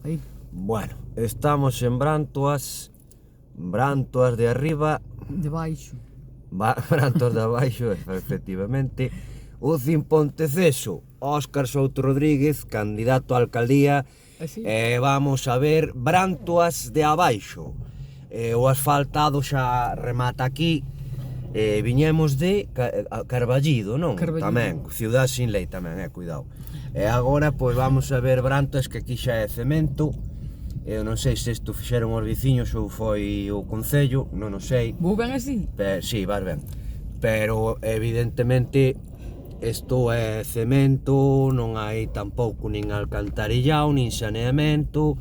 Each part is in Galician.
Aí. Bueno, estamos en Brantoas, Brantoas de arriba, De baixo. Brantoas de abaixo, efectivamente. Ucín Ponteceso, Óscar Souto Rodríguez, candidato á alcaldía. Así. Vamos a ver Brantoas de abaixo. O asfaltado xa remata aquí. Viñemos de Carballido, non? Carballido. Tamén, Ciudad Sin Lei tamén, cuidado. E agora, pois vamos a ver Brantoas, que aquí xa é cemento. Eu non sei se isto fixeron os veciños ou foi o Concello, non o sei. Vou ben así? Si, vas ben. Pero, evidentemente, isto é cemento, non hai tampouco nin alcantarillao, nin saneamento,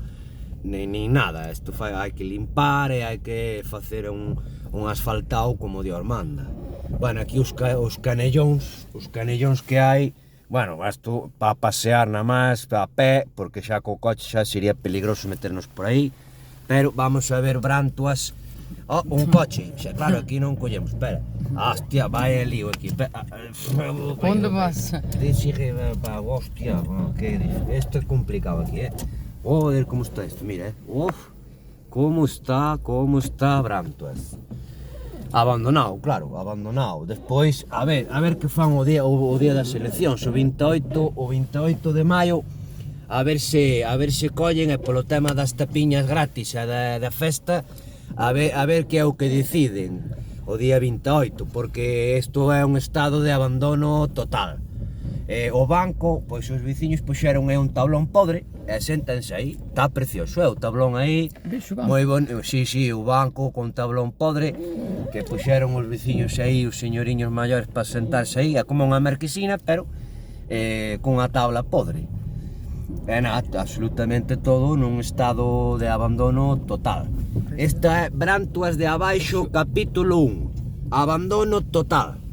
nin nada. Isto hai que limpar e hai que facer un asfaltado como Dios manda. Bueno, aquí os canellóns que hai, bueno, isto para pasear na máis, a pé, porque xa co coche xa sería peligroso meternos por aí, pero vamos a ver Brantoas. Oh, un coche, xa claro, aquí non collemos, espera. Hostia, vai el lío aquí, Onde vas? Sigue, hostia, que isto é complicado aquí, Joder, como está isto, mira, como está Brantoas. Abandonado, claro, abandonado. Despois, a ver que fan o día das eleccións, o 28 de maio, a ver se collen, e polo tema das tapiñas gratis e da festa, a ver que é o que deciden o día 28, porque isto é un estado de abandono total. O banco, pois os veciños puxeron un tablón podre e séntanse aí, está precioso, o tablón aí, moi bonito, si, o banco con tablón podre que puxeron os veciños aí, os señoriños maiores para sentarse aí, é como unha marquesina, pero cunha tabla podre. É nada, absolutamente todo nun estado de abandono total. Esta é Brantoas de abaixo, capítulo 1, abandono total.